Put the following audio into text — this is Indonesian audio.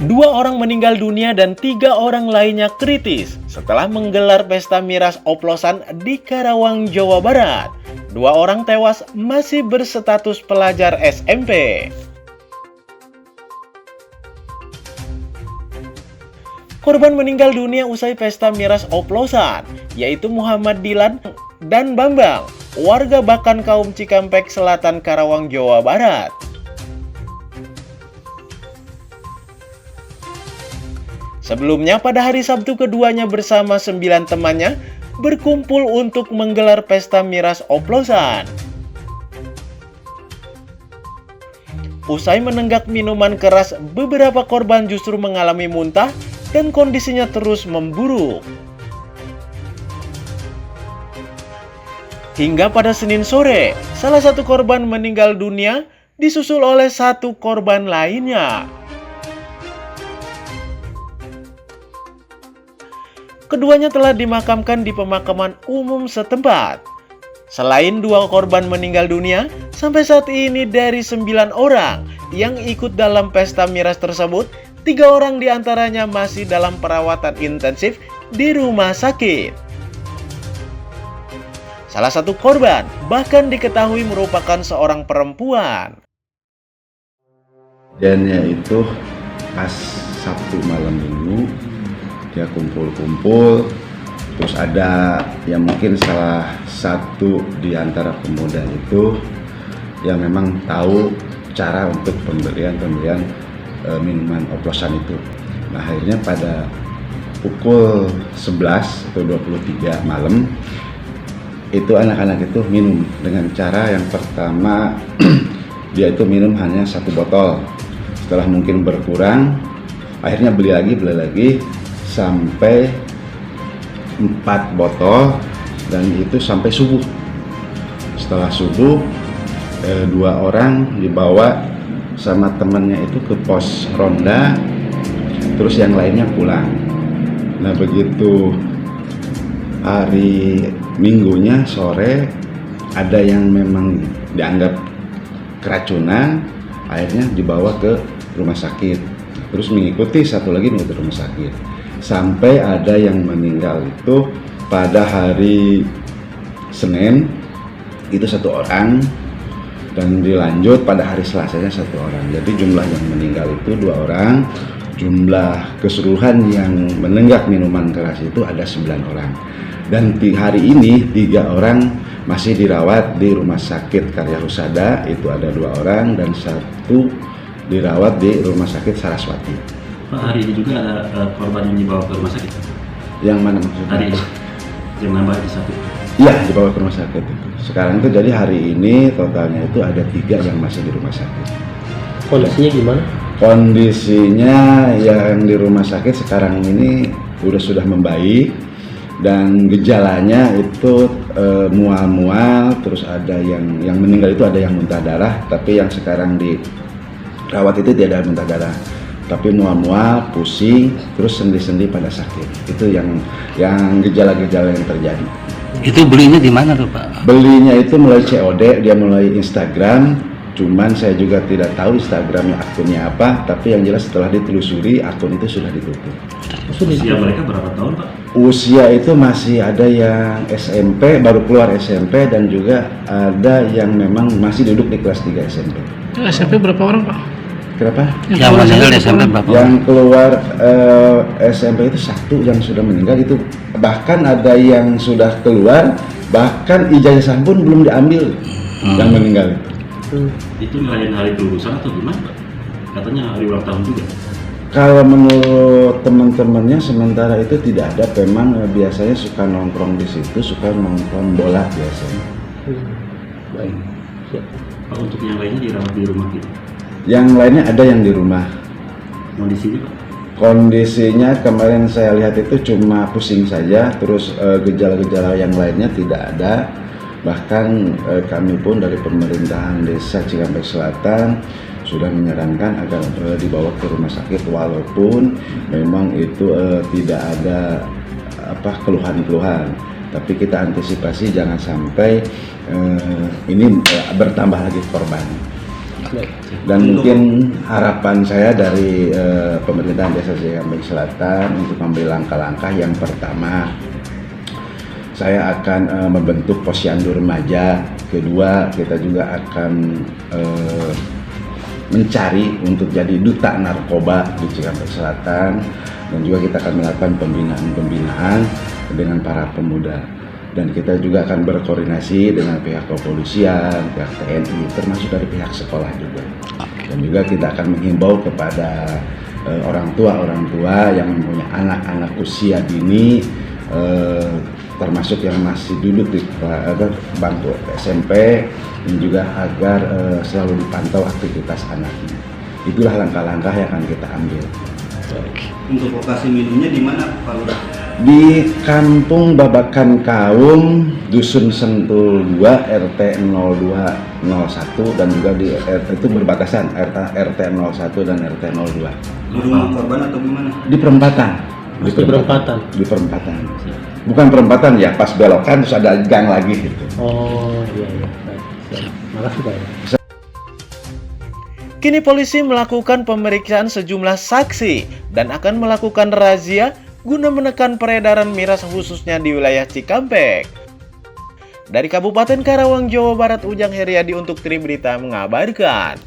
Dua orang meninggal dunia dan 3 orang lainnya kritis setelah menggelar pesta miras oplosan di Karawang, Jawa Barat. 2 orang tewas masih berstatus pelajar SMP. Korban meninggal dunia usai pesta miras oplosan, yaitu Muhammad Dilan dan Bambang, warga Bakan Kaum Cikampek Selatan, Karawang, Jawa Barat. Sebelumnya pada hari Sabtu keduanya bersama 9 temannya berkumpul untuk menggelar pesta miras oplosan. Usai menenggak minuman keras, beberapa korban justru mengalami muntah dan kondisinya terus memburuk. Hingga pada Senin sore, salah satu korban meninggal dunia disusul oleh 1 korban lainnya. Keduanya telah dimakamkan di pemakaman umum setempat. Selain 2 korban meninggal dunia, sampai saat ini dari 9 orang yang ikut dalam pesta miras tersebut, 3 orang diantaranya masih dalam perawatan intensif di rumah sakit. Salah satu korban bahkan diketahui merupakan seorang perempuan. Dan itu pas Sabtu malam Minggu, dia kumpul-kumpul, terus ada yang mungkin salah satu di antara pemuda itu yang memang tahu cara untuk pembelian minuman oplosan itu. Nah, akhirnya pada pukul 11 atau 23 malam itu anak-anak itu minum dengan cara yang pertama dia itu minum hanya 1 botol. Setelah mungkin berkurang, akhirnya beli lagi sampai 4 botol, dan itu sampai subuh. Setelah subuh 2 orang dibawa sama temannya itu ke pos ronda, terus yang lainnya pulang. Nah, begitu hari Minggunya sore ada yang memang dianggap keracunan, akhirnya dibawa ke rumah sakit, terus mengikuti satu lagi ke rumah sakit, sampai ada yang meninggal itu pada hari Senin itu 1 orang, dan dilanjut pada hari Selasanya 1 orang. Jadi jumlah yang meninggal itu 2 orang, jumlah keseluruhan yang menenggak minuman keras itu ada 9 orang. Dan di hari ini 3 orang masih dirawat di Rumah Sakit Karya Husada, itu ada 2 orang, dan 1 dirawat di Rumah Sakit Saraswati. Pak, hari ini juga ada korban yang dibawa ke rumah sakit? Yang mana maksudnya? Hari ini, yang nambah di 1? Iya, dibawa ke rumah sakit itu. Sekarang itu jadi hari ini totalnya itu ada 3 yang masih di rumah sakit. Kondisinya gimana? Kondisinya yang di rumah sakit sekarang ini sudah membaik, dan gejalanya itu mual-mual, terus ada yang meninggal itu ada yang muntah darah, tapi yang sekarang dirawat itu tidak ada muntah darah, tapi mual-mual, pusing, terus sendi-sendi pada sakit. Itu yang gejala-gejala yang terjadi. Itu belinya di mana tuh, Pak? Belinya itu melalui COD, dia melalui Instagram, cuman saya juga tidak tahu Instagramnya akunnya apa, tapi yang jelas setelah ditelusuri akun itu sudah ditutup. Usia mereka berapa tahun, Pak? Usia itu masih ada yang SMP, baru keluar SMP, dan juga ada yang memang masih duduk di kelas 3 SMP. SMP berapa orang, Pak? Kenapa? Yang meninggal di SMP berapa Yang orang? keluar SMP itu 1 yang sudah meninggal itu, bahkan ada yang sudah keluar, bahkan ijazah pun belum diambil yang meninggal itu. Itu ngerayain hari kelulusan atau gimana, Pak? Katanya hari ulang tahun juga. Kalau menurut teman-temannya sementara itu tidak ada, memang biasanya suka nongkrong di situ, suka nongkrong bola biasanya. Baik. Pak, untuk yang lainnya dirawat di rumah gitu? Yang lainnya ada yang di rumah. Kondisinya, Pak? Kondisinya kemarin saya lihat itu cuma pusing saja, terus gejala-gejala yang lainnya tidak ada. Bahkan kami pun dari pemerintahan desa Cikampek Selatan sudah menyarankan agar dibawa ke rumah sakit, walaupun memang itu tidak ada keluhan-keluhan, tapi kita antisipasi jangan sampai ini bertambah lagi korban. Dan mungkin harapan saya dari pemerintahan Desa Cikampek Selatan untuk mengambil langkah-langkah. Yang pertama, saya akan membentuk posyandu remaja. Kedua, kita juga akan mencari untuk jadi duta narkoba di Cikampek Selatan, dan juga kita akan melakukan pembinaan dengan para pemuda. Dan kita juga akan berkoordinasi dengan pihak kepolisian, pihak TNI, termasuk dari pihak sekolah juga. Dan juga kita akan menghimbau kepada orang tua yang mempunyai anak-anak usia dini, termasuk yang masih duduk di bangku SMP, dan juga agar selalu dipantau aktivitas anaknya. Itulah langkah-langkah yang akan kita ambil. Untuk lokasi minumnya di mana, Pak Lurah? Di Kampung Babakan Kaum, Dusun Sentul 2, RT 0201, dan juga di itu berbatasan RT 01 dan RT 02. Di rumah korban atau gimana? Di perempatan. Di perempatan. Bukan perempatan ya, pas belokan terus ada gang lagi gitu. Oh iya. Baik. Siap. Makasih Pak. Kini polisi melakukan pemeriksaan sejumlah saksi dan akan melakukan razia guna menekan peredaran miras khususnya di wilayah Cikampek. Dari Kabupaten Karawang, Jawa Barat, Ujang Heriadi untuk Tribrita mengabarkan.